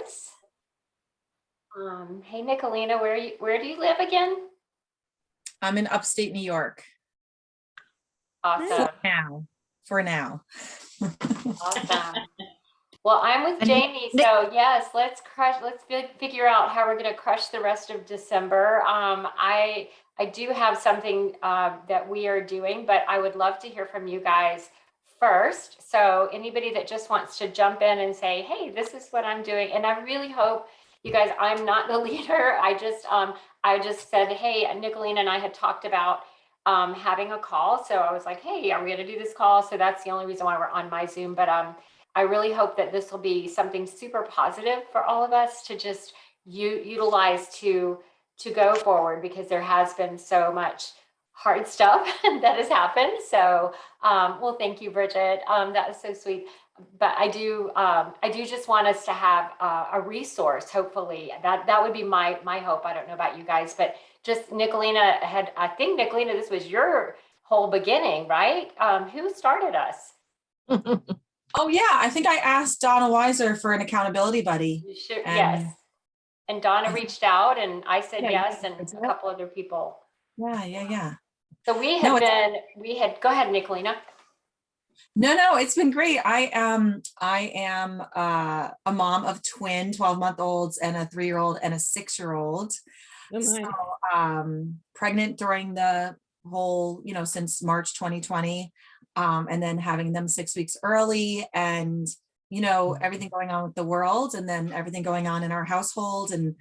is. Hey, Nicolina, where do you live again? I'm in upstate New York. Awesome. For now. Awesome. Well, I'm with Jamie, so yes, let's figure out how we're going to crush the rest of December. I do have something that we are doing, but I would love to hear from you guys first. So anybody that just wants to jump in and say, hey, this is what I'm doing. And I really hope you guys, I'm not the leader. I just said, hey, Nicolina and I had talked about having a call. So I was like, hey, are we going to do this call? So that's the only reason why we're on my Zoom. But I really hope that this will be something super positive for all of us to just utilize to go forward, because there has been so much hard stuff that has happened. So, well, thank you, Bridget. That was so sweet. But I do just want us to have a resource. Hopefully, that would be my hope. I don't know about you guys, but just Nicolina I think Nicolina, this was your whole beginning, right? Who started us? Oh yeah, I think I asked Donna Weiser for an accountability buddy. You should, yes. And Donna reached out and I said yes, and a couple other people. Yeah. So go ahead, Nicolina. No, it's been great. I am a mom of twin 12-month-olds and a 3-year-old and a 6-year-old. So pregnant during the whole, since March 2020. And then having them 6 weeks early, and everything going on with the world, and then everything going on in our household, and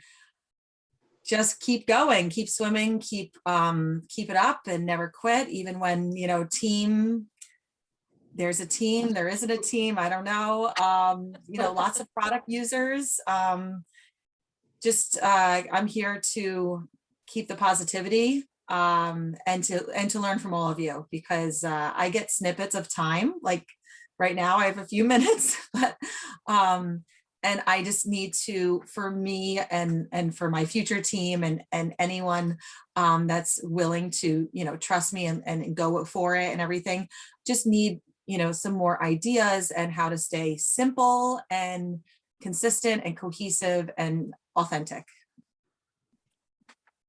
just keep going, keep swimming, keep it up and never quit, even when there's a team, there isn't a team, I don't know. Lots of product users. I'm here to keep the positivity and to learn from all of you, because I get snippets of time. Like right now I have a few minutes, but and I just need to, for me and for my future team and anyone that's willing to trust me and go for it and everything, just need some more ideas and how to stay simple and consistent and cohesive and authentic.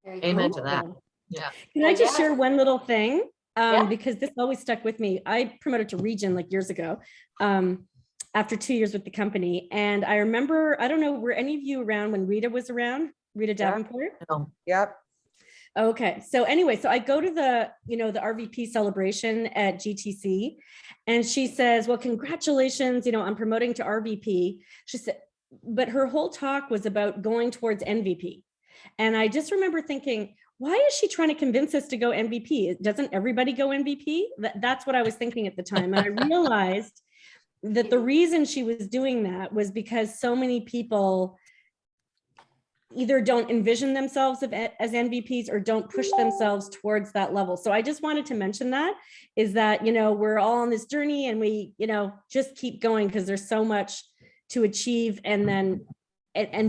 Amen to that. Yeah. Can I just share one little thing? Because this always stuck with me. I promoted to region like years ago, after 2 years with the company. And I remember, I don't know, were any of you around when Rita was around? Rita Davenport? No. Yep. Okay. So anyway, so I go to the RVP celebration at GTC, and she says, well, congratulations, I'm promoting to RVP. She said, but her whole talk was about going towards NVP. And I just remember thinking, why is she trying to convince us to go MVP? Doesn't everybody go MVP? That's what I was thinking at the time. And I realized that the reason she was doing that was because so many people either don't envision themselves as MVPs or don't push themselves towards that level. So I just wanted to mention that, is that, we're all on this journey, and we, just keep going, because there's so much to achieve. And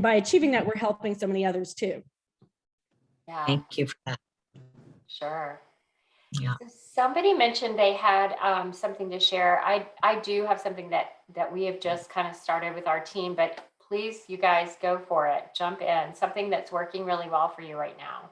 by achieving that, we're helping so many others too. Yeah. Thank you for that. Sure. Yeah. So somebody mentioned they had something to share. I do have something that we have just kind of started with our team, but please, you guys, go for it. Jump in. Something that's working really well for you right now.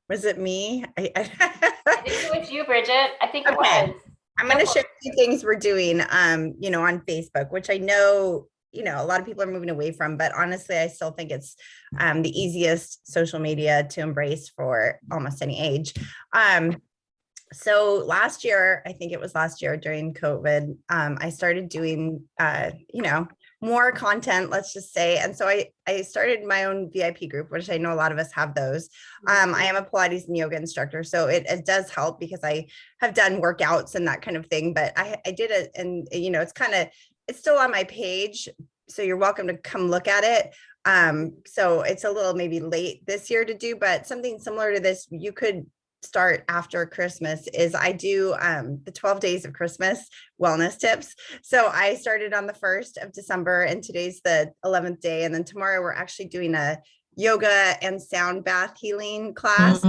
Was it me? I think it was you, Bridget. I think it was. I'm going to share a few things we're doing, on Facebook, which I know, a lot of people are moving away from, but honestly, I still think it's the easiest social media to embrace for almost any age. So last year, I think it was last year during COVID, I started doing, more content, let's just say. And so I started my own VIP group, which I know a lot of us have those. I am a Pilates and yoga instructor, so it does help, because I have done workouts and that kind of thing, but I did it, and it's still on my page, so you're welcome to come look at it. So it's a little maybe late this year to do, but something similar to this, you could start after Christmas, is I do the 12 days of Christmas wellness tips. So I started on the 1st of December, and today's the 11th day. And then tomorrow we're actually doing a yoga and sound bath healing class.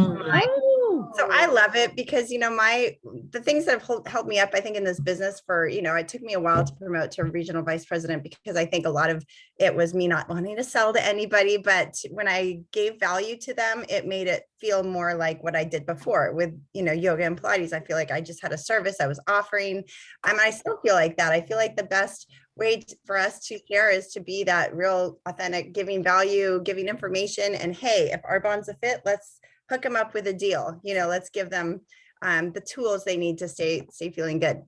So I love it because, the things that have held me up, I think in this business for, it took me a while to promote to regional vice president because I think a lot of it was me not wanting to sell to anybody. But when I gave value to them, it made it feel more like what I did before with, yoga and Pilates. I feel like I just had a service I was offering. I still feel like that. I feel like the best way for us to share is to be that real authentic, giving value, giving information. And hey, if Arbonne's a fit, let's hook them up with a deal. Let's give them the tools they need to stay feeling good.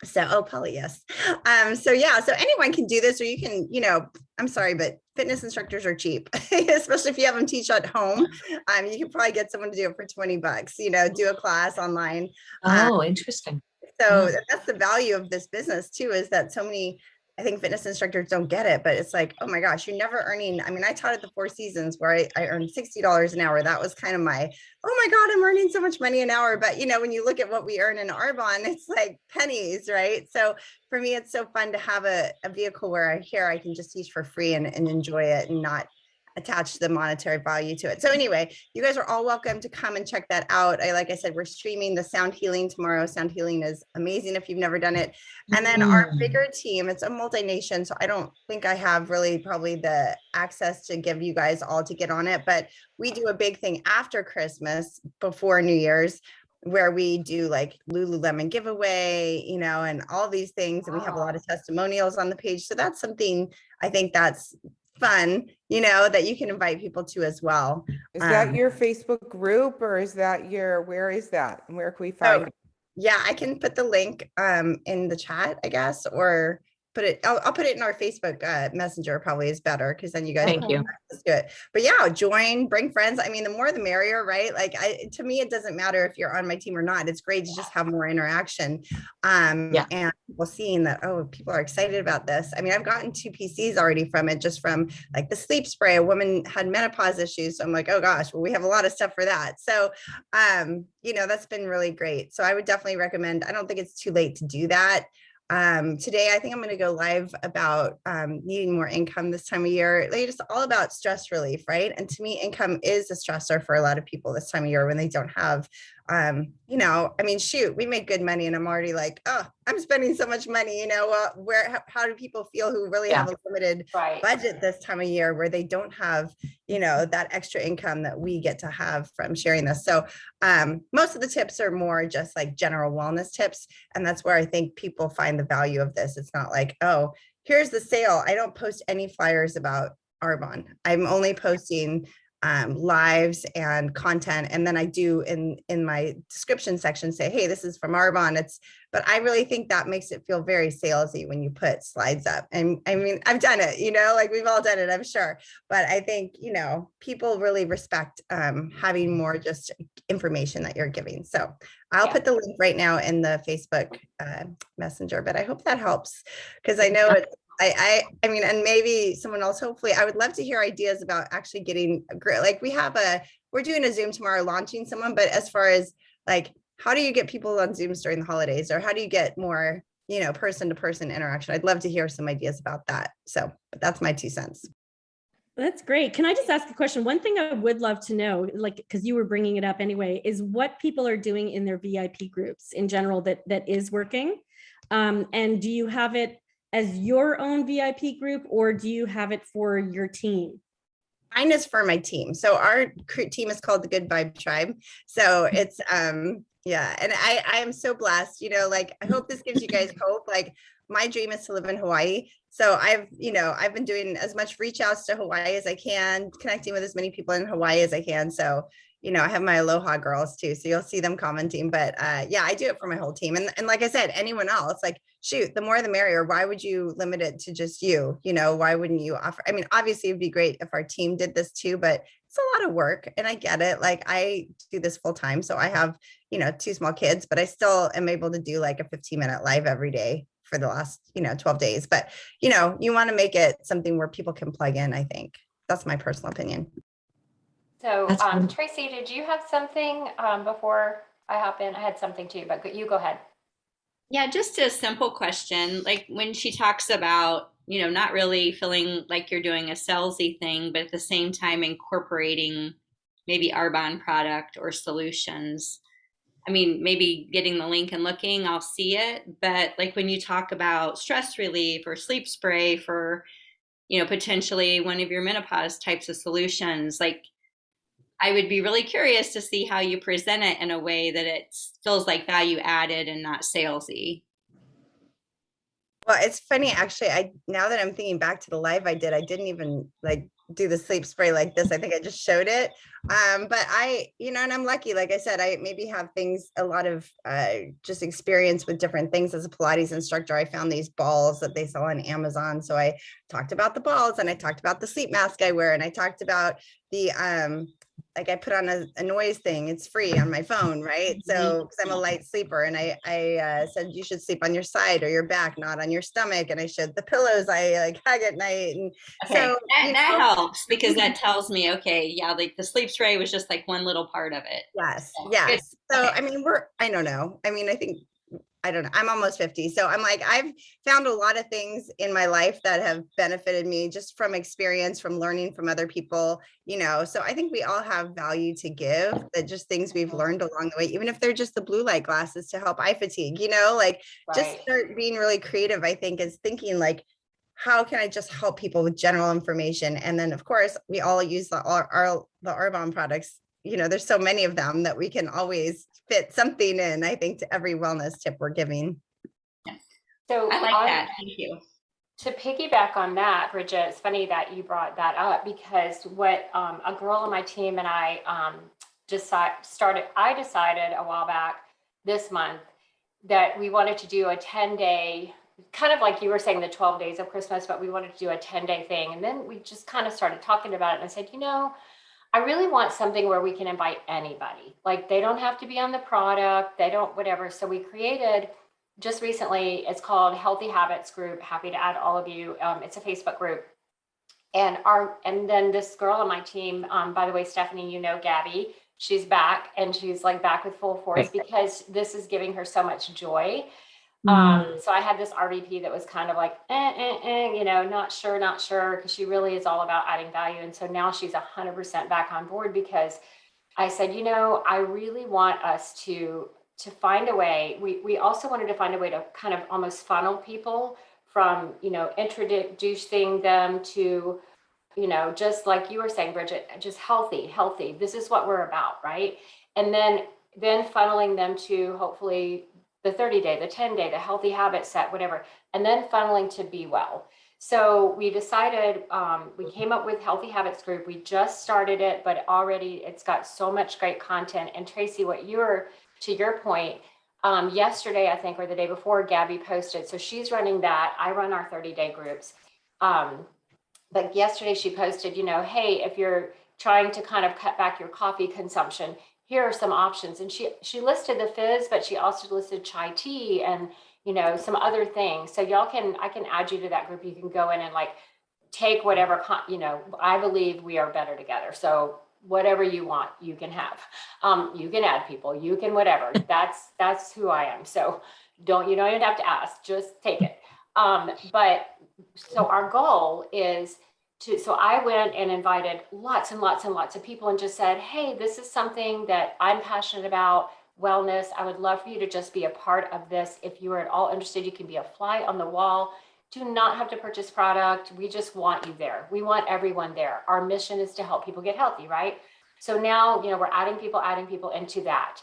So, oh, Polly, yes. So anyone can do this, or you can, I'm sorry, but fitness instructors are cheap, especially if you have them teach at home. You can probably get someone to do it for $20, do a class online. Oh, interesting. So Yeah. that's the value of this business too, is that so many, I think fitness instructors don't get it, but it's like, oh my gosh, you're never earning. I mean, I taught at the Four Seasons where I earned $60 an hour. That was kind of my, oh my God, I'm earning so much money an hour. But when you look at what we earn in Arbonne, it's like pennies, right? So for me, it's so fun to have a vehicle where I can just teach for free and enjoy it and not attach the monetary value to it. So anyway, you guys are all welcome to come and check that out. Like I said, we're streaming the sound healing tomorrow. Sound healing is amazing if you've never done it. And then our bigger team, it's a multi-nation. So I don't think I have really probably the access to give you guys all to get on it, but we do a big thing after Christmas, before New Year's, where we do like Lululemon giveaway, and all these things. And we have a lot of testimonials on the page. So that's something I think that's fun, that you can invite people to as well. Is that your Facebook group, or is that where is that? And where can we find it? Yeah, I can put the link in the chat, I guess, or I'll put it in our Facebook Messenger, probably is better, because then you guys Thank you. access to it. But yeah, join, bring friends. I mean, the more the merrier, right? Like to me, it doesn't matter if you're on my team or not. It's great to just have more interaction. And people seeing that, oh, people are excited about this. I mean, I've gotten 2 PCs already from it, just from like the sleep spray. A woman had menopause issues. So I'm like, oh gosh, well, we have a lot of stuff for that. So, that's been really great. So I would definitely recommend, I don't think it's too late to do that. Today, I think I'm going to go live about needing more income this time of year. Like, it's all about stress relief, right? And to me, income is a stressor for a lot of people this time of year when they don't have, I mean, shoot, we make good money and I'm already like, oh, I'm spending so much money, how do people feel who really have a limited budget this time of year where they don't have, that extra income that we get to have from sharing this. So most of the tips are more just like general wellness tips. And that's where I think people find the value of this. It's not like, oh, here's the sale. I don't post any flyers about Arbonne. I'm only posting lives and content. And then I do in my description section say, hey, this is from Arbonne. But I really think that makes it feel very salesy when you put slides up. And I mean, I've done it, like we've all done it, I'm sure. But I think, people really respect having more just information that you're giving. So I'll put the link right now in the Facebook Messenger, but I hope that helps, because I know it's, I mean, and maybe someone else, hopefully, I would love to hear ideas about actually getting like we're doing a Zoom tomorrow launching someone, but as far as like, how do you get people on Zooms during the holidays, or how do you get more, person to person interaction? I'd love to hear some ideas about that. So, but that's my 2 cents. That's great. Can I just ask a question? One thing I would love to know, like, because you were bringing it up anyway, is what people are doing in their VIP groups in general that is working. And do you have it as your own VIP group, or do you have it for your team? Mine is for my team. So our team is called the Good Vibe Tribe. So it's, and I am so blessed, like, I hope this gives you guys hope. Like, my dream is to live in Hawaii. So I've been doing as much reach outs to Hawaii as I can, connecting with as many people in Hawaii as I can. So, I have my Aloha girls too. So you'll see them commenting, but I do it for my whole team. And like I said, anyone else, like, shoot, the more the merrier. Why would you limit it to just you? Why wouldn't you offer? I mean, obviously it'd be great if our team did this too, but it's a lot of work, and I get it. Like, I do this full time. So I have, 2 small kids, but I still am able to do like a 15-minute live every day for the last, 12 days. But, you want to make it something where people can plug in, I think. That's my personal opinion. So Tracy, did you have something before I hop in? I had something too, but you go ahead. Yeah, just a simple question. Like, when she talks about, not really feeling like you're doing a salesy thing, but at the same time incorporating maybe Arbonne product or solutions. I mean, maybe getting the link and looking, I'll see it. But like when you talk about stress relief or sleep spray for, potentially one of your menopause types of solutions, like I would be really curious to see how you present it in a way that it feels like value added and not salesy. Well, it's funny, actually, now that I'm thinking back to the live I didn't even like do the sleep spray like this. I think I just showed it. But and I'm lucky, like I said, I maybe have a lot of just experience with different things as a Pilates instructor. I found these balls that they sell on Amazon. So I talked about the balls, and I talked about the sleep mask I wear, and I talked about the like I put on a noise thing. It's free on my phone, right? So because I'm a light sleeper, and I said you should sleep on your side or your back, not on your stomach. And I showed the pillows I like hug at night. And Okay, so that helps, because that tells me, okay, yeah, like the sleep spray was just like one little part of it. yes. So Okay. I mean, I don't know. I mean, I don't know. I'm almost 50. So I'm like, I've found a lot of things in my life that have benefited me just from experience, from learning from other people, so I think we all have value to give, that just things we've learned along the way, even if they're just the blue light glasses to help eye fatigue, like just start being really creative. I think is thinking like, how can I just help people with general information? And then of course we all use the Arbonne products. There's so many of them that we can always fit something in, I think, to every wellness tip we're giving. So I like that. Thank you. To piggyback on that, Bridget, it's funny that you brought that up, because what a girl on my team and I decided a while back this month that we wanted to do a 10-day, kind of like you were saying, the 12 days of Christmas, but we wanted to do a 10-day thing. And then we just kind of started talking about it, and I said, I really want something where we can invite anybody. Like, they don't have to be on the product, they don't, whatever. So we created just recently, it's called Healthy Habits Group. Happy to add all of you. It's a Facebook group. And then this girl on my team, by the way, Stephanie, Gabby, she's back, and she's like back with full force because this is giving her so much joy. So I had this RVP that was kind of like, not sure, because she really is all about adding value. And so now she's 100% back on board, because I said, I really want us to find a way. We also wanted to find a way to kind of almost funnel people from, introducing them to, just like you were saying, Bridget, just healthy. This is what we're about, right? And then funneling them to hopefully the 30-day, the 10-day, the healthy habit set, whatever, and then funneling to be well. So we decided, we came up with Healthy Habits Group. We just started it, but already it's got so much great content. And Tracy, to your point, yesterday, I think, or the day before, Gabby posted. So she's running that. I run our 30-day groups. But yesterday she posted, hey, if you're trying to kind of cut back your coffee consumption, here are some options. And she listed the fizz, but she also listed chai tea and, some other things. So I can add you to that group. You can go in and like take whatever, I believe we are better together. So whatever you want, you can have. You can add people, you can whatever. That's who I am. So you don't even have to ask, just take it. But so our goal is so I went and invited lots and lots and lots of people and just said, hey, this is something that I'm passionate about, wellness. I would love for you to just be a part of this. If you are at all interested, you can be a fly on the wall. Do not have to purchase product. We just want you there. We want everyone there. Our mission is to help people get healthy, right? So now, we're adding people into that.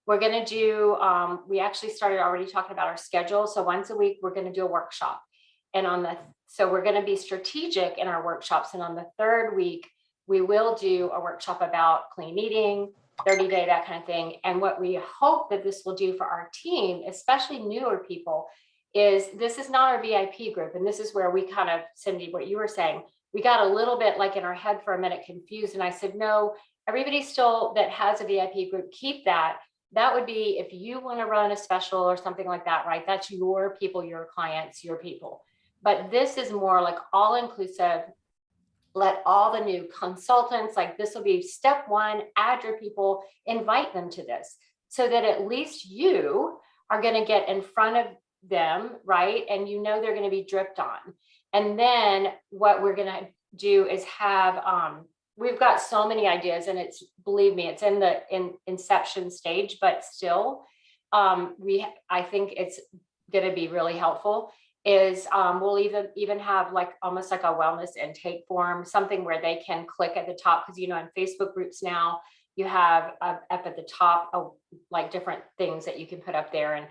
We're going to do, we actually started already talking about our schedule. So once a week, we're going to do a workshop. And so we're going to be strategic in our workshops. And on the third week, we will do a workshop about clean eating, 30-day, that kind of thing. And what we hope that this will do for our team, especially newer people, is this is not our VIP group. And this is where we kind of, Cindy, what you were saying, we got a little bit like in our head for a minute confused. And I said, no, everybody still that has a VIP group, keep that. That would be if you want to run a special or something like that, right? That's your people, your clients, your people. But this is more like all inclusive. Let all the new consultants, like this will be step one, add your people, invite them to this so that at least you are going to get in front of them, right? And they're going to be dripped on. And then what we're going to do is have, we've got so many ideas, and it's, believe me, it's in the inception stage, but still, I think it's going to be really helpful. Is we'll even have like almost like a wellness intake form, something where they can click at the top, because, you know, in Facebook groups now you have up at the top like different things that you can put up there, and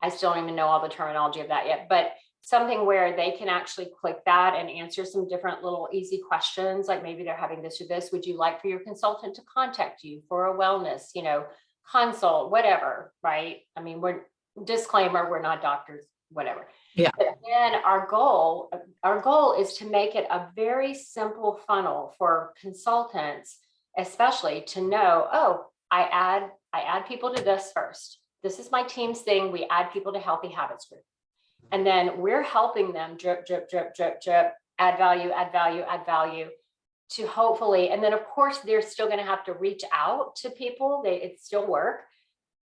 I still don't even know all the terminology of that yet, but something where they can actually click that and answer some different little easy questions, like maybe they're having this or this. Would you like for your consultant to contact you for a wellness, you know, consult, whatever, right? I mean, disclaimer, we're not doctors, whatever. Yeah. But then our goal is to make it a very simple funnel for consultants, especially, to know, oh, I add people to this first. This is my team's thing. We add people to Healthy Habits Group. And then we're helping them drip, drip, drip, drip, drip, add value, add value, add value, to hopefully, and then of course, they're still going to have to reach out to people. It still work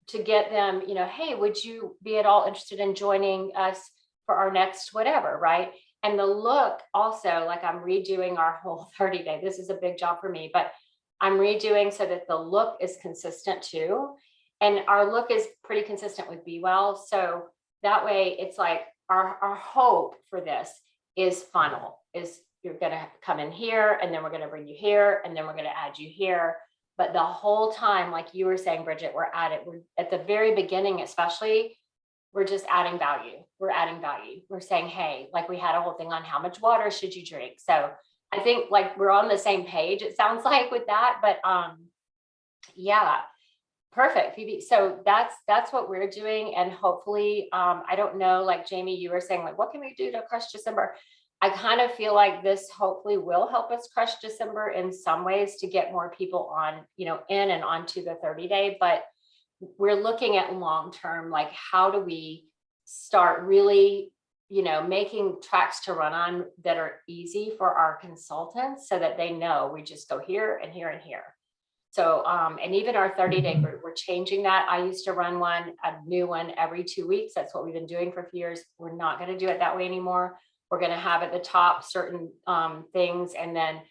to get them, you know, hey, would you be at all interested in joining us for our next whatever, right? And the look also, like, I'm redoing our whole 30-day. This is a big job for me, but I'm redoing so that the look is consistent too. And our look is pretty consistent with Be Well. So that way it's like our hope for this is funnel, is you're going to come in here, and then we're going to bring you here, and then we're going to add you here. But the whole time, like you were saying, Bridget, we're at the very beginning, especially, we're just adding value. We're adding value. We're saying, hey, like we had a whole thing on how much water should you drink. So I think like we're on the same page, it sounds like, with that, but yeah. Perfect, Phoebe. So that's what we're doing. And hopefully, I don't know, like Jamie, you were saying, like, what can we do to crush December? I kind of feel like this hopefully will help us crush December in some ways, to get more people on, you know, in and onto the 30-day. But we're looking at long-term, like, how do we start really, you know, making tracks to run on that are easy for our consultants, so that they know we just go here and here and here. So, and even our 30-day group, we're changing that. I used to run a new one every 2 weeks. That's what we've been doing for a few years. We're not going to do it that way anymore. We're going to have at the top certain things, and then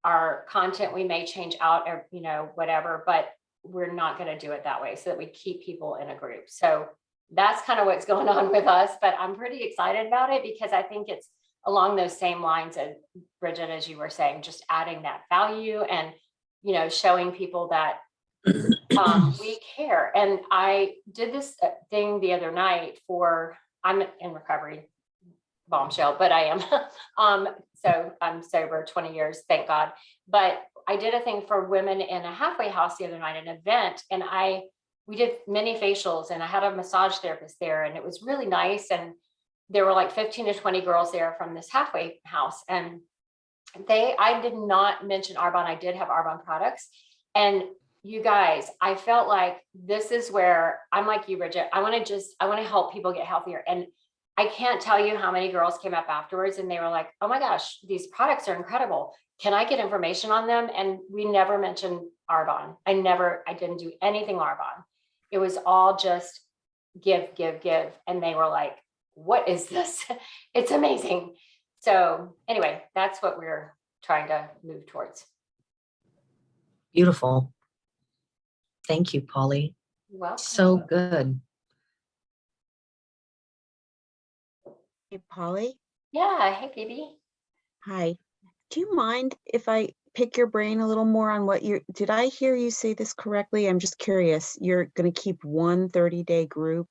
our content we may change out, or, you know, whatever, but we're not going to do it that way, so that we keep people in a group. So that's kind of what's going on with us, but I'm pretty excited about it, because I think it's along those same lines as Bridget, as you were saying, just adding that value and, you know, showing people that we care. And I did this thing the other night I'm in recovery, bombshell, but I am. So I'm sober 20 years, thank God. But I did a thing for women in a halfway house the other night, an event, and we did many facials, and I had a massage therapist there, and it was really nice. And there were like 15 to 20 girls there from this halfway house, and I did not mention Arbonne. I did have Arbonne products. And you guys, I felt like this is where I'm like you, Bridget. I want to help people get healthier. And I can't tell you how many girls came up afterwards and they were like, oh my gosh, these products are incredible. Can I get information on them? And we never mentioned Arbonne. I didn't do anything Arbonne. It was all just give. And they were like, what is this? It's amazing. So anyway, that's what we're trying to move towards. Beautiful. Thank you, Polly. Well, So good. Hey, Polly. yeah. Hey, Phoebe. Hi. Do you mind if I pick your brain a little more on did I hear you say this correctly? I'm just curious. You're going to keep one 30-day group?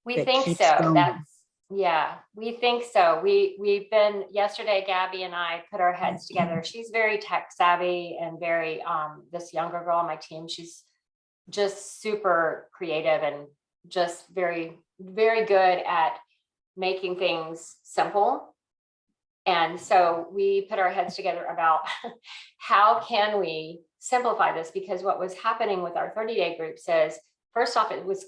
We that think keeps so. going. We think so. We've been, yesterday, Gabby and I put our heads together. She's very tech savvy and very, this younger girl on my team, she's just super creative and just very, very good at making things simple. And so we put our heads together about how can we simplify this, because what was happening with our 30-day group says, first off, it was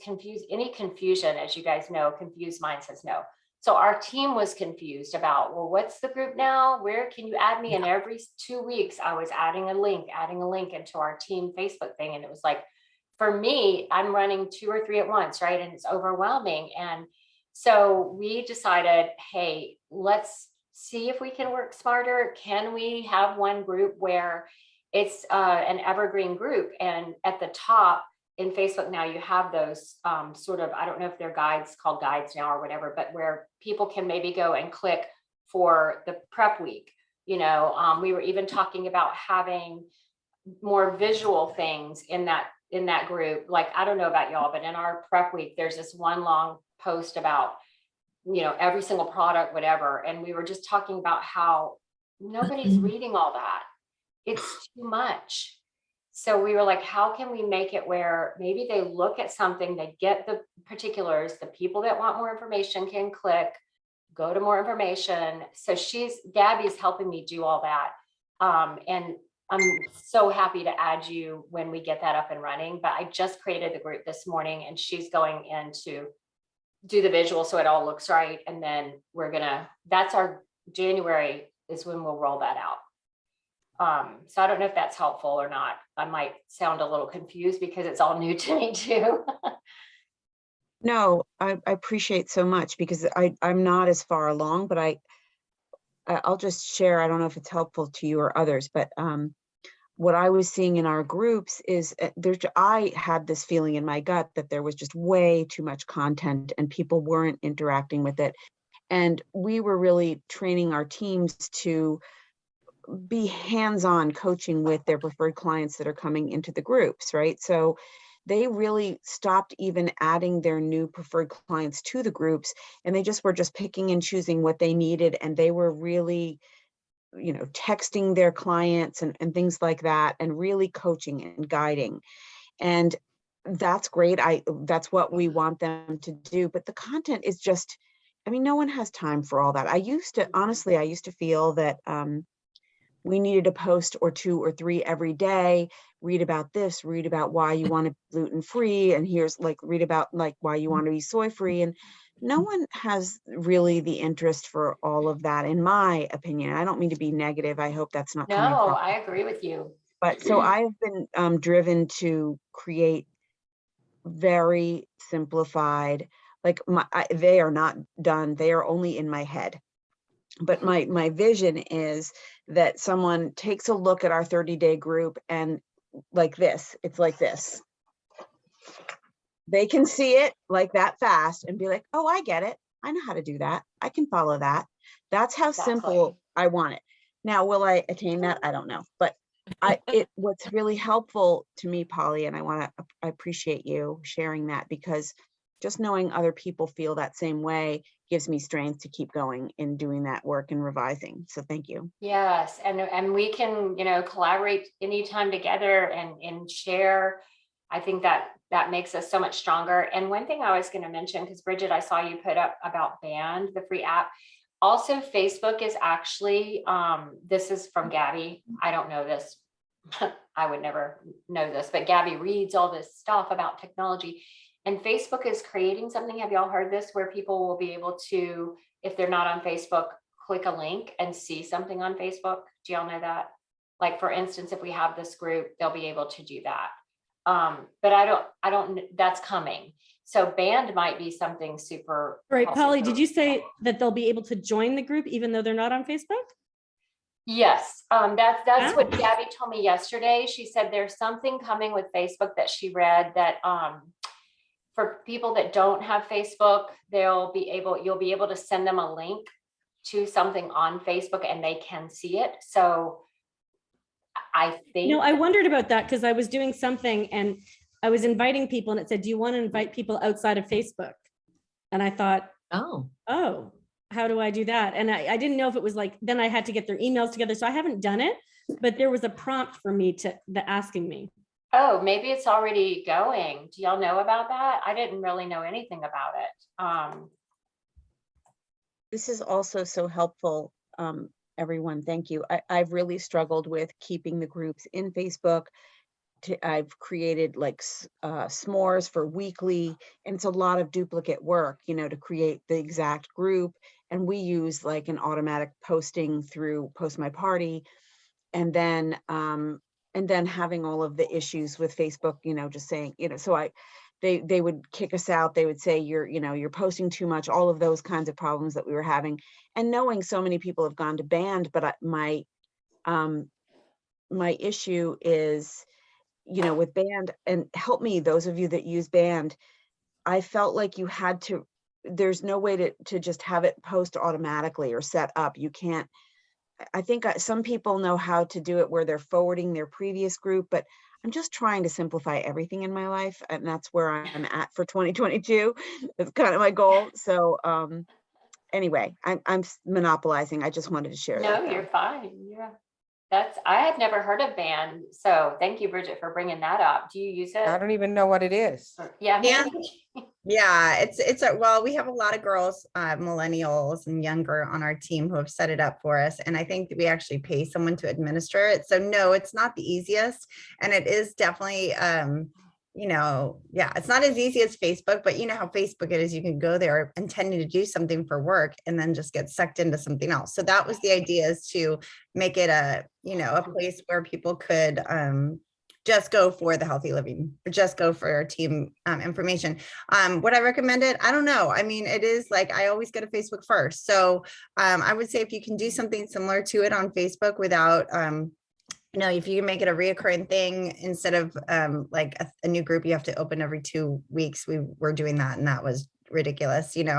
any confusion, as you guys know, confused mind says no. So our team was confused about, well, what's the group now? Where can you add me? And every 2 weeks I was adding a link into our team Facebook thing. And it was like, for me, I'm running 2 or 3 at once, right? And it's overwhelming. And so we decided, hey, let's see if we can work smarter. Can we have one group where It's an evergreen group. And at the top in Facebook now, you have those sort of, I don't know if they're guides, called guides now or whatever, but where people can maybe go and click for the prep week. You know, we were even talking about having more visual things in that group. Like, I don't know about y'all, but in our prep week, there's this one long post about, you know, every single product, whatever. And we were just talking about how nobody's reading all that. It's too much. So we were like, how can we make it where maybe they look at something, they get the particulars, the people that want more information can click, go to more information. So Gabby's helping me do all that. And I'm so happy to add you when we get that up and running, but I just created the group this morning and she's going in to do the visual so it all looks right. And then that's our January is when we'll roll that out. So I don't know if that's helpful or not. I might sound a little confused because it's all new to me too. No, I appreciate so much because I'm not as far along, but I'll just share. I don't know if it's helpful to you or others, but what I was seeing in our groups is I had this feeling in my gut that there was just way too much content and people weren't interacting with it. And we were really training our teams to be hands-on coaching with their preferred clients that are coming into the groups, right? So they really stopped even adding their new preferred clients to the groups, and they were just picking and choosing what they needed. And they were really, you know, texting their clients and things like that, and really coaching and guiding. And that's great. That's what we want them to do. But the content is just, I mean, no one has time for all that. Honestly, I used to feel that we needed a post or 2 or 3 every day, read about this, read about why you want to be gluten-free, and here's read about why you want to be soy-free. And no one has really the interest for all of that, in my opinion. I don't mean to be negative. I hope that's not coming No, from. I agree with you. But so I have been driven to create very simplified, they are not done. They are only in my head. But my vision is that someone takes a look at our 30-day group and it's like this. They can see it like that fast and be like, oh, I get it. I know how to do that. I can follow that. That's how simple I want it. Now, will I attain that? I don't know. But what's really helpful to me, Polly, and I appreciate you sharing that, because just knowing other people feel that same way gives me strength to keep going in doing that work and revising. So thank you. Yes. And we can, you know, collaborate anytime together and share. I think that makes us so much stronger. And one thing I was going to mention, because Bridget, I saw you put up about Band, the free app. Also, Facebook is actually, this is from Gabby. I don't know this. I would never know this, but Gabby reads all this stuff about technology. And Facebook is creating something. Have y'all heard this, where people will be able to, if they're not on Facebook, click a link and see something on Facebook? Do y'all know that? Like, for instance, if we have this group, they'll be able to do that. But I don't, that's coming. So Band might be something super. Right, Polly, did you say that they'll be able to join the group even though they're not on Facebook? Yes, that's what Gabby told me yesterday. She said there's something coming with Facebook that she read that for people that don't have Facebook, you'll be able to send them a link to something on Facebook and they can see it. So I think. No, I wondered about that because I was doing something and I was inviting people and it said, do you want to invite people outside of Facebook? And I thought, oh, how do I do that? And I didn't know if it was then I had to get their emails together. So I haven't done it, but there was a prompt for me asking me. Oh, maybe it's already going. Do y'all know about that? I didn't really know anything about it. This is also so helpful, everyone. Thank you. I've really struggled with keeping the groups in Facebook. I've created s'mores for weekly, and it's a lot of duplicate work, to create the exact group. And we use an automatic posting through Post My Party, and then having all of the issues with Facebook, just saying, so they would kick us out. They would say, you're posting too much, all of those kinds of problems that we were having. And knowing so many people have gone to Band, but my my issue is, with band, and help me, those of you that use band, I felt like you had to, there's no way to just have it post automatically or set up. You can't, I think some people know how to do it where they're forwarding their previous group, but I'm just trying to simplify everything in my life. And that's where I'm at for 2022. That's kind of my goal. So anyway, I'm monopolizing. I just wanted to share No, that though. you're fine. Yeah. I had never heard of band. So thank you, Bridget, for bringing that up. Do you use I it? don't even know what it is. Yeah. Yeah. Yeah, well, we have a lot of girls, millennials and younger on our team who have set it up for us. And I think that we actually pay someone to administer it. So no, it's not the easiest. And it is definitely, yeah, it's not as easy as Facebook, but you know how Facebook it is, you can go there intending to do something for work and then just get sucked into something else. So that was the idea, is to make it a place where people could, just go for the healthy living, or just go for our team information. Would I recommend it? I don't know. I mean, it is like, I always go to Facebook first. So I would say if you can do something similar to it on Facebook without, if you can make it a reoccurring thing instead of like a new group you have to open every 2 weeks. We were doing that and that was ridiculous, Yeah.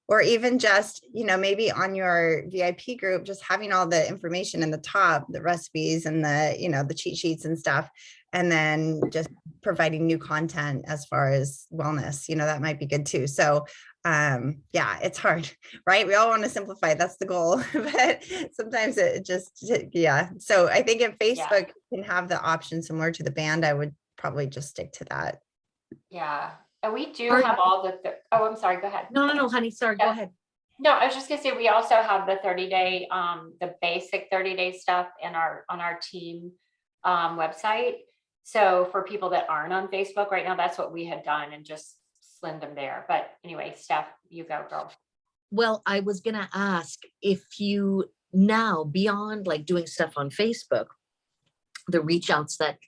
or even just, maybe on your VIP group, just having all the information in the top, the recipes and the cheat sheets and stuff, and then just providing new content as far as wellness, that might be good too. So yeah, it's hard, right? We all want to simplify, that's the goal, but sometimes it just, yeah. So I think if Facebook can have the option similar to the band, I would probably just stick to that. Yeah. And we do have all oh, I'm sorry, go ahead. No, honey, sorry, go ahead. No, I was just gonna say, we also have the 30-day, the basic 30-day stuff on our team website. So for people that aren't on Facebook right now, that's what we had done and just slid them there. But anyway, Steph, you go, girl. Well, I was going to ask if you now, beyond like doing stuff on Facebook, the reach outs that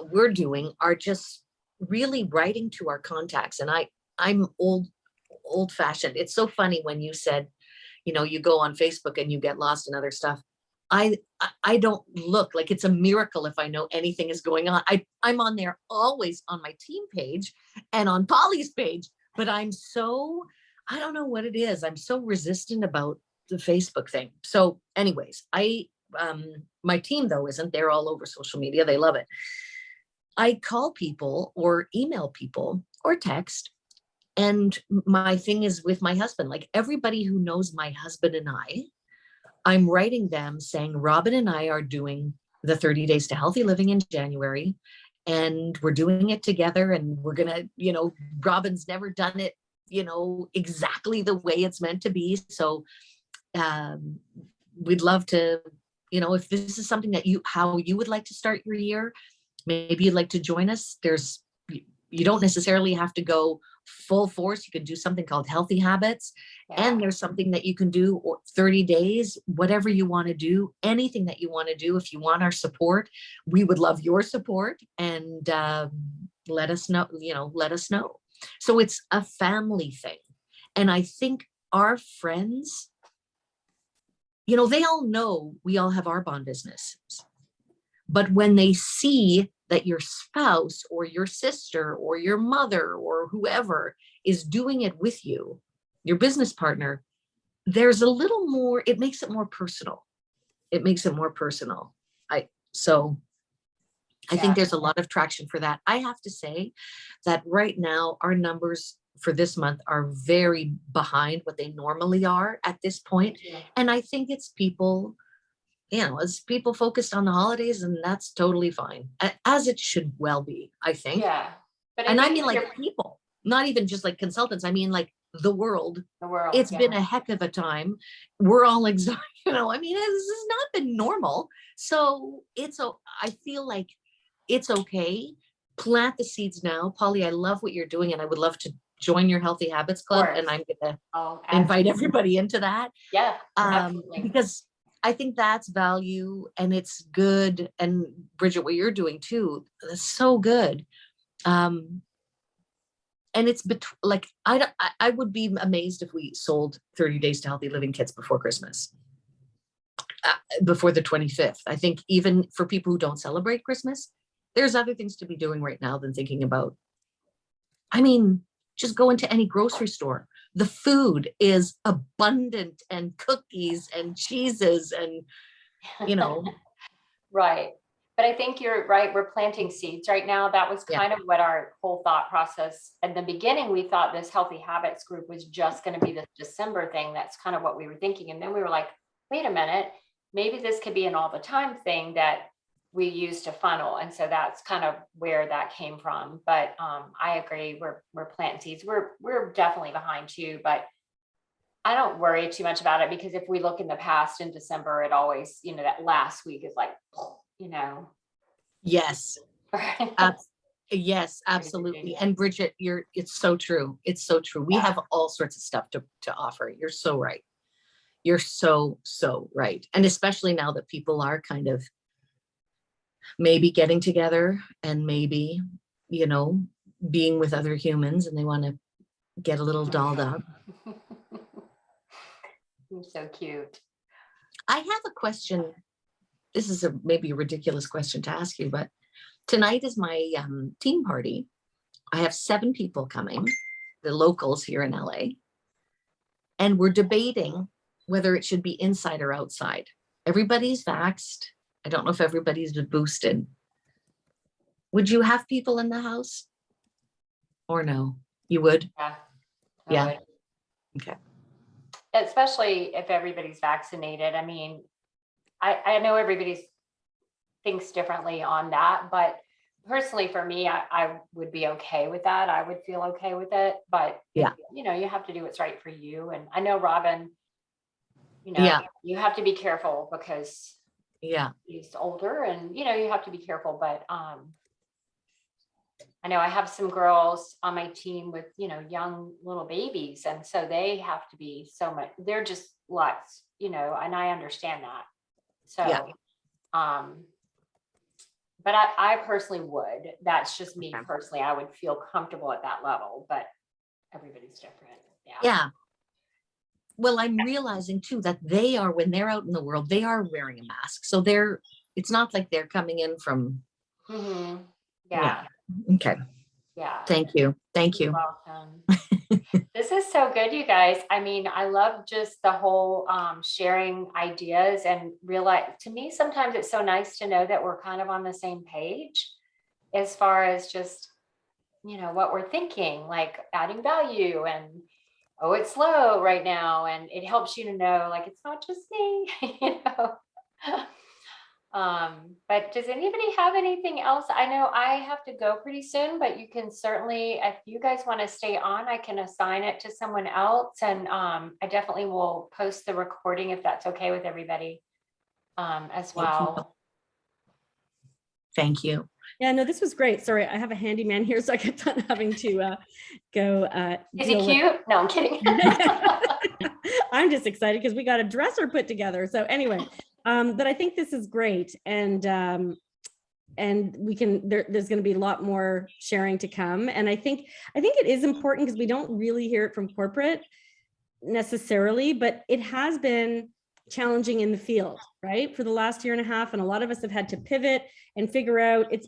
we're doing are just really writing to our contacts. And I'm old fashioned. It's so funny when you said, you go on Facebook and you get lost in other stuff. I don't look like, it's a miracle if I know anything is going on. I'm on there always on my team page and on Polly's page, but I don't know what it is. I'm so resistant about the Facebook thing. So anyways, my team though isn't. They're all over social media. They love it. I call people or email people or text. And my thing is with my husband, like everybody who knows my husband and I'm writing them saying, Robin and I are doing the 30 days to healthy living in January, and we're doing it together. And we're going to, Robin's never done it, exactly the way it's meant to be. So we'd love to, if this is something that how you would like to start your year, maybe you'd like to join us. You don't necessarily have to go full force. You can do something called healthy habits. Yeah. And there's something that you can do, or 30 days, whatever you want to do, anything that you want to do. If you want our support, we would love your support, and let us know, let us know. So it's a family thing. And I think our friends, they all know we all have Arbonne businesses. But when they see that your spouse or your sister or your mother or whoever is doing it with you, your business partner, there's a little more, it makes it more personal. I think there's a lot of traction for that. I have to say that right now, our numbers for this month are very behind what they normally are at this point. Yeah. And I think it's people, as people focused on the holidays, and that's totally fine, as it should well be, I think. Yeah. But I mean like people, not even just like consultants. I mean like the world. It's been a heck of a time. We're all exhausted. I mean, this has not been normal. So I feel like it's okay. Plant the seeds now. Polly, I love what you're doing, and I would love to join your Healthy Habits Club. And I'm going to invite everybody into that. Yeah, absolutely. Because I think that's value, and it's good. And Bridget, what you're doing too, is so good. And it's like, I would be amazed if we sold 30 days to healthy living kits before Christmas. before the 25th. I think even for people who don't celebrate Christmas, there's other things to be doing right now than thinking about. I mean, just go into any grocery store. The food is abundant, and cookies and cheeses and, you know. Right. But I think you're right. We're planting seeds right now. That was Yeah. kind of what our whole thought process at the beginning. We thought this healthy habits group was just going to be this December thing. That's kind of what we were thinking. And then we were like, wait a minute, maybe this could be an all the time thing that we use to funnel. And so that's kind of where that came from. But I agree. We're planting seeds. We're definitely behind too, but I don't worry too much about it, because if we look in the past in December, it always, that last week is like, Yes. Yes, absolutely. And Bridget, it's so true. It's so true. We have all sorts of stuff to offer. You're so right. You're so right. And especially now that people are kind of maybe getting together and maybe, being with other humans, and they want to get a little dolled up. You're so cute. I have a question. This is maybe a ridiculous question to ask you, but tonight is my team party. I have 7 people coming, the locals here in LA, and we're debating whether it should be inside or outside. Everybody's vaxxed. I don't know if everybody's been boosted. Would you have people in the house or no? You would? Yeah. Yeah. Would. Okay. Especially if everybody's vaccinated. I mean, I know everybody thinks differently on that, but personally for me, I would be okay with that. I would feel okay with it, but yeah, you have to do what's right for you. And I know Robin, you have to be careful because he's older, and you have to be careful. But I know I have some girls on my team with young little babies, and so they have to be so much. They're just lots, and I understand that. So, but I personally would. That's just me personally. I would feel comfortable at that level, but everybody's different. Yeah. Well, I'm realizing too that when they're out in the world, they are wearing a mask. So it's not like they're coming in from. Mm-hmm. Yeah. Okay. Yeah. Thank you. You're welcome. This is so good, you guys. I mean, I love just the whole sharing ideas, and realize, to me, sometimes it's so nice to know that we're kind of on the same page as far as just, what we're thinking, like adding value, and, oh, it's low right now. And it helps you to know, like, it's not just me, But does anybody have anything else? I know I have to go pretty soon, but you can certainly, if you guys want to stay on, I can assign it to someone else. And I definitely will post the recording if that's okay with everybody as well. Thank you. Yeah, no, this was great. Sorry, I have a handyman here, so I kept on having to go. Is he cute? No, I'm kidding. I'm just excited because we got a dresser put together. So anyway, but I think this is great, and we can. There's going to be a lot more sharing to come, and I think it is important because we don't really hear it from corporate necessarily, but it has been challenging in the field, right, for the last year and a half, and a lot of us have had to pivot and figure out. I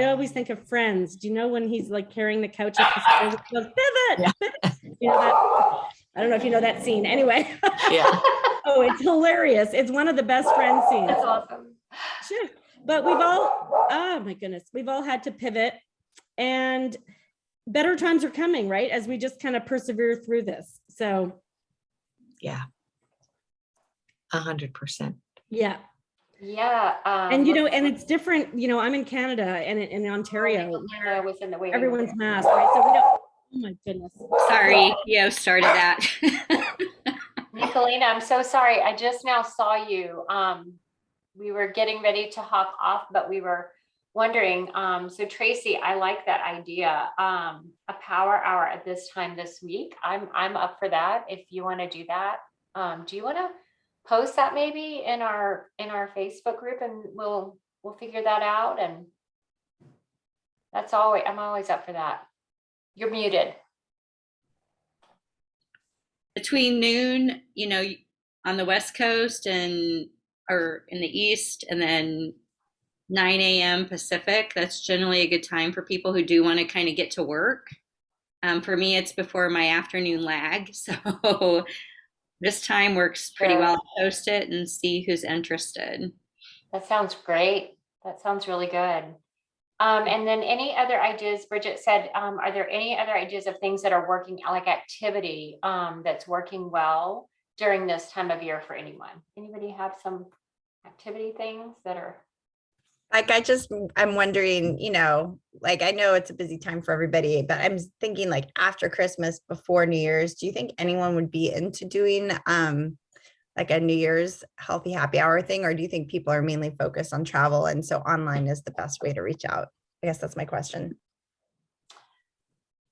always think of Friends. Do you know when he's like carrying the couch up the stairs and goes, pivot, pivot? I don't know if you know that scene. Anyway. Yeah. Oh, it's hilarious. It's one of the best Friends scenes. That's awesome. Sure. But oh my goodness, we've all had to pivot, and better times are coming, right? As we just kind of persevere through this. So. Yeah. 100%. Yeah. And and it's different. I'm in Canada and in Ontario. Was in the waiting everyone's room. masked, right? So we don't. Oh my goodness. Sorry, Yo started that. Nicolina, I'm so sorry. I just now saw you. We were getting ready to hop off, but we were wondering. So Tracy, I like that idea. A power hour at this time this week. I'm up for that. If you want to do that, do you want to post that maybe in our Facebook group, and we'll figure that out? And I'm always up for that. You're muted. Between noon, on the West Coast or in the East, and then 9 a.m. Pacific. That's generally a good time for people who do want to kind of get to work. For me, it's before my afternoon lag. So this time works pretty well. I'll post it and see who's interested. That sounds great. That sounds really good. And then any other ideas? Bridget said, are there any other ideas of things that are working, like activity that's working well during this time of year for anyone? Anybody have some activity things that are? Like, I'm wondering, like, I know it's a busy time for everybody, but I'm thinking like after Christmas, before New Year's, do you think anyone would be into doing like a New Year's healthy happy hour thing? Or do you think people are mainly focused on travel and so online is the best way to reach out? I guess that's my question.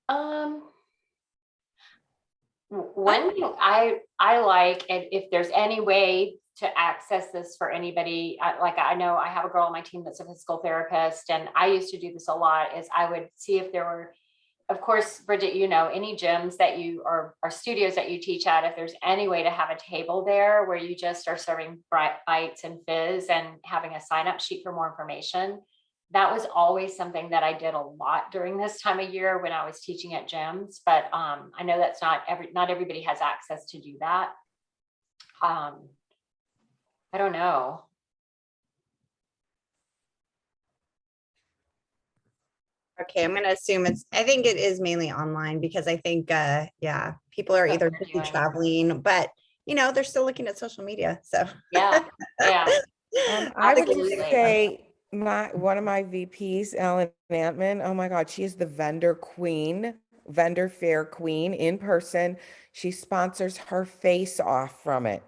One thing I like, and if there's any way to access this for anybody, like I know I have a girl on my team that's a physical therapist, and I used to do this a lot, is I would see if there were, of course, Bridget, any gyms that you or studios that you teach at, if there's any way to have a table there where you just are serving bites and fizz and having a sign up sheet for more information. That was always something that I did a lot during this time of year when I was teaching at gyms, but I know that's not everybody has access to do that. I don't know. Okay, I'm gonna assume I think it is mainly online because I think, yeah, people are either busy traveling, but they're still looking at social media, so. Yeah. I would just Absolutely. say one of my VPs, Ellen Antman, oh my God, she is the vendor fair queen in person. She sponsors her face off from it.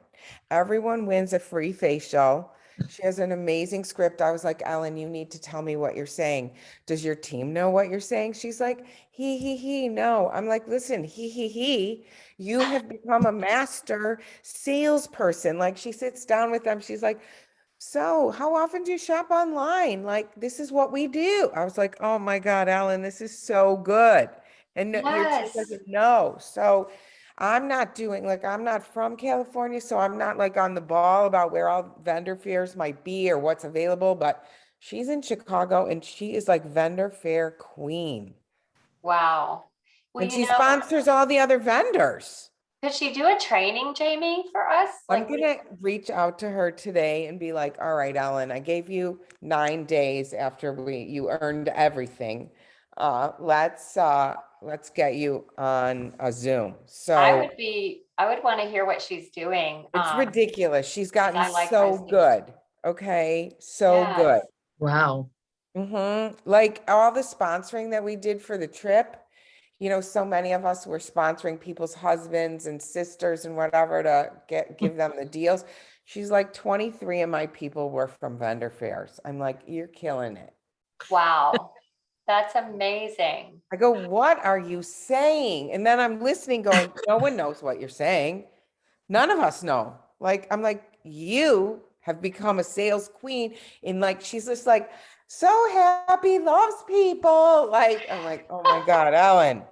Everyone wins a free facial. She has an amazing script. I was like, Ellen, you need to tell me what you're saying. Does your team know what you're saying? She's like, he, no. I'm like, listen, he. You have become a master salesperson. Like, she sits down with them. She's like, so how often do you shop online? Like, this is what we do. I was like, oh my God, Ellen, this is so good. And your team Yes. doesn't know. So I'm not from California, so I'm not like on the ball about where all vendor fairs might be or what's available, but she's in Chicago and she is like vendor fair queen. Wow. Well, And she sponsors all the other vendors. Could she do a training, Jamie, for us? I'm gonna reach out to her today and be like, all right, Ellen, I gave you 9 days after you earned everything. Let's get you on a Zoom. So I would want to hear what she's doing. It's ridiculous. She's gotten like so good. Okay. So good. Wow. Like all the sponsoring that we did for the trip, so many of us were sponsoring people's husbands and sisters and whatever to give them the deals. She's like, 23 of my people were from vendor fairs. I'm like, you're killing it. Wow. That's amazing. I go, what are you saying? And then I'm listening going, no one knows what you're saying. None of us know. Like, I'm like, you have become a sales queen. And like, she's just like, so happy, loves people. Like, I'm like, oh my God, Ellen.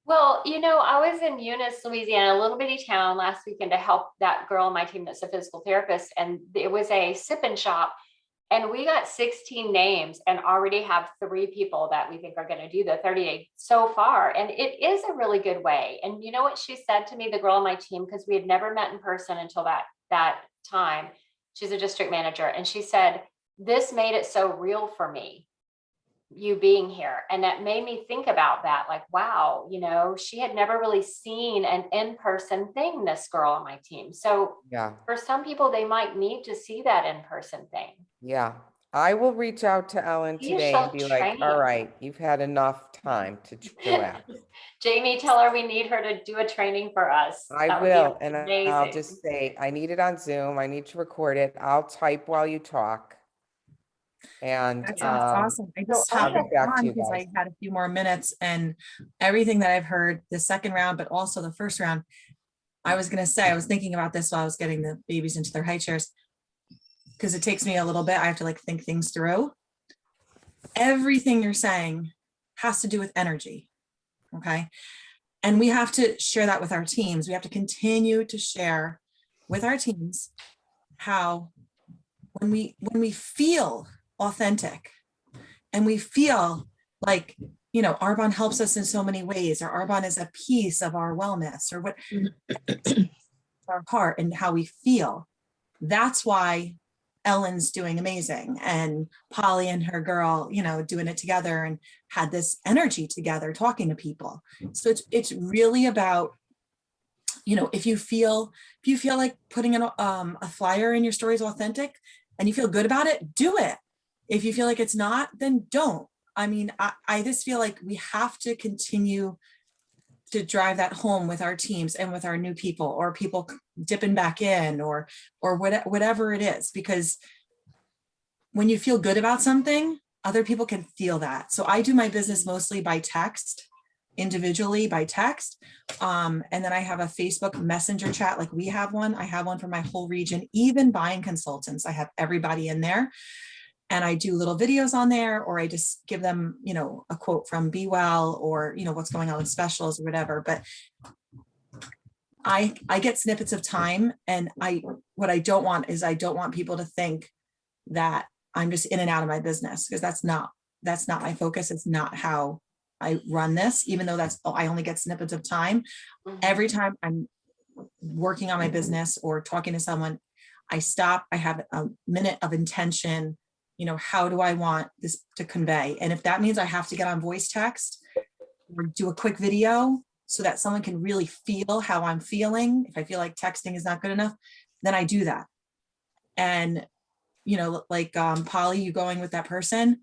Well, I was in Eunice, Louisiana, a little bitty town last weekend to help that girl on my team that's a physical therapist. And it was a sip and shop. And we got 16 names and already have 3 people that we think are going to do the 30-day so far. And it is a really good way. And you know what she said to me, the girl on my team, because we had never met in person until that time. She's a district manager. And she said, this made it so real for me, you being here. And that made me think about that. Like, wow, she had never really seen an in-person thing, this girl on my team. So yeah, for some people, they might need to see that in-person thing. Yeah. I will reach out to Ellen today and be like, all right, you've had enough time to chillax. Jamie, tell her we need her to do a training for us. I will. And I'll just say, I need it on Zoom. I need to record it. I'll type while you talk. And that sounds awesome. I just I'll hopped get back on to you because I guys. had a few more minutes, and everything that I've heard the second round, but also the first round, I was thinking about this while I was getting the babies into their high chairs, because it takes me a little bit. I have to like think things through. Everything you're saying has to do with energy. Okay. And we have to share that with our teams. We have to continue to share with our teams how when we feel authentic and we feel like, you know, Arbonne helps us in so many ways, or Arbonne is a piece of our wellness, or what our heart and how we feel. That's why Ellen's doing amazing, and Polly and her girl, you know, doing it together and had this energy together talking to people. So it's really about, you know, if you feel like putting in a flyer in your story is authentic and you feel good about it, do it. If you feel like it's not, then don't. I mean, I just feel like we have to continue to drive that home with our teams and with our new people, or people dipping back in, or whatever it is, because when you feel good about something, other people can feel that. So I do my business mostly by text, individually by text. And then I have a Facebook Messenger chat, like we have one. I have one for my whole region, even buying consultants. I have everybody in there. And I do little videos on there, or I just give them, you know, a quote from Be Well, or, you know, what's going on with specials or whatever. But I get snippets of time, and what I don't want is, I don't want people to think that I'm just in and out of my business, because that's not my focus. It's not how I run this, even though I only get snippets of time. Every time I'm working on my business or talking to someone, I stop, I have a minute of intention. You know, how do I want this to convey? And if that means I have to get on voice text or do a quick video so that someone can really feel how I'm feeling, if I feel like texting is not good enough, then I do that. And, you know, like Polly, you going with that person,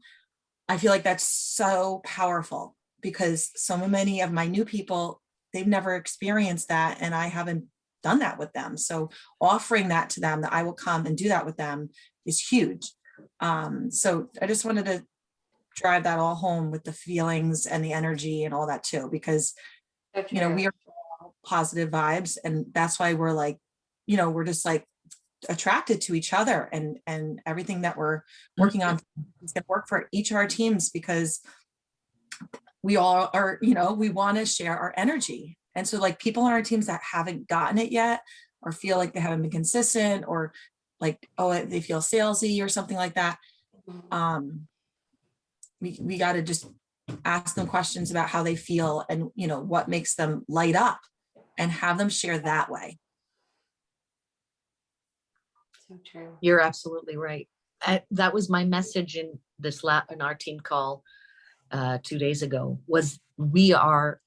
I feel like that's so powerful, because so many of my new people, they've never experienced that, and I haven't done that with them. So offering that to them, that I will come and do that with them, is huge. So I just wanted to drive that all home with the feelings and the energy and all that too, because, you know, we are positive vibes, and that's why we're like, you know, we're just like attracted to each other, and everything that we're working on is going to work for each of our teams, because we all are, you know, we want to share our energy. And so like people on our teams that haven't gotten it yet, or feel like they haven't been consistent, or like, oh, they feel salesy or something like that. We got to just ask them questions about how they feel, and, you know, what makes them light up, and have them share that way. So true. You're absolutely right. That was my message in in our team call 2 days ago, was we are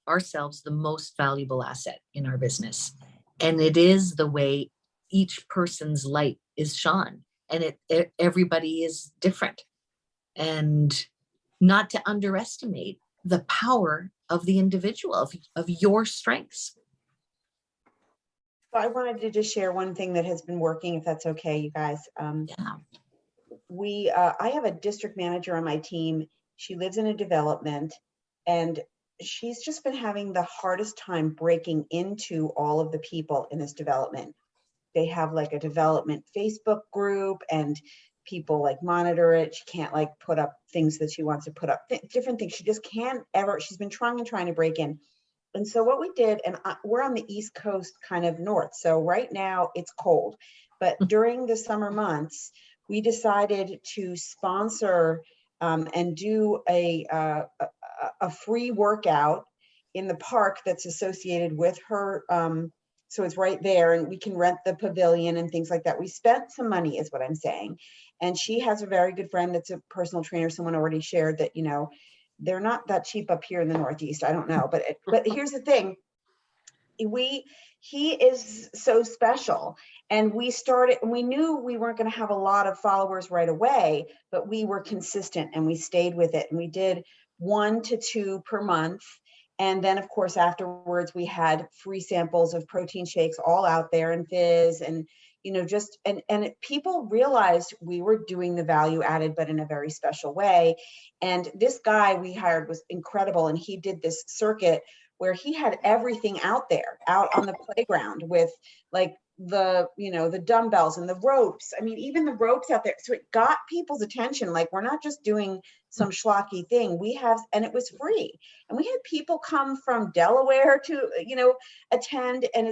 ourselves the most valuable asset in our business. And it is the way each person's light is shone, and everybody is different. And not to underestimate the power of the individual, of your strengths. So I wanted to just share one thing that has been working, if that's okay, you guys. Yeah. I have a district manager on my team. She lives in a development, and she's just been having the hardest time breaking into all of the people in this development. They have like a development Facebook group, and people like monitor it. She can't like put up things that she wants to put up, different things. She just can't ever, she's been trying to break in. And so what we did, and we're on the East Coast, kind of north. So right now it's cold, but during the summer months, we decided to sponsor and do a free workout in the park that's associated with her. So it's right there, and we can rent the pavilion and things like that. We spent some money, is what I'm saying. And she has a very good friend that's a personal trainer. Someone already shared that, you know, they're not that cheap up here in the Northeast. I don't know, but here's the thing. He is so special, and we knew we weren't going to have a lot of followers right away, but we were consistent and we stayed with it, and we did 1 to 2 per month. And then of course afterwards we had free samples of protein shakes all out there, and fizz, and you know, just and people realized we were doing the value added, but in a very special way. And this guy we hired was incredible, and he did this circuit where he had everything out there, out on the playground, with like the, you know, the dumbbells and the ropes. I mean, even the ropes out there. So it got people's attention. Like, we're not just doing some schlocky thing. And it was free. And we had people come from Delaware to, you know, attend. And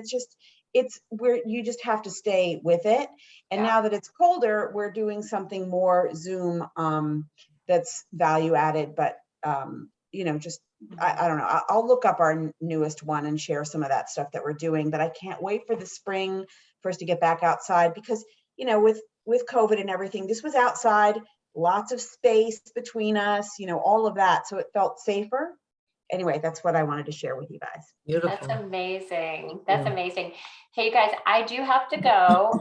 it's where you just have to stay with it. And Yeah. now that it's colder, we're doing something more Zoom that's value added, but just I don't know. I'll look up our newest one and share some of that stuff that we're doing. But I can't wait for the spring for us to get back outside because with COVID and everything, this was outside, lots of space between us, all of that, so it felt safer. Anyway, that's what I wanted to share with you guys. That's Beautiful. amazing. Thank That's you. amazing. Hey, you guys, I do have to go.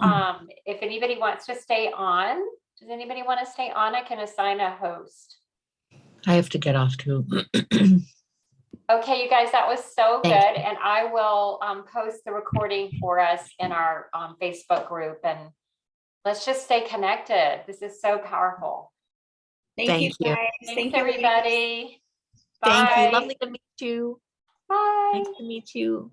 If anybody wants to stay on, does anybody want to stay on? I can assign a host. I have to get off too. Okay, you guys, that was so good. Thank you. And I will post the recording for us in our Facebook group. And let's just stay connected. This is so powerful. Thank you Thank you. guys. Thanks, Thank you, ladies. everybody. Thank you. Bye. Lovely to meet you. Bye. Nice to meet you.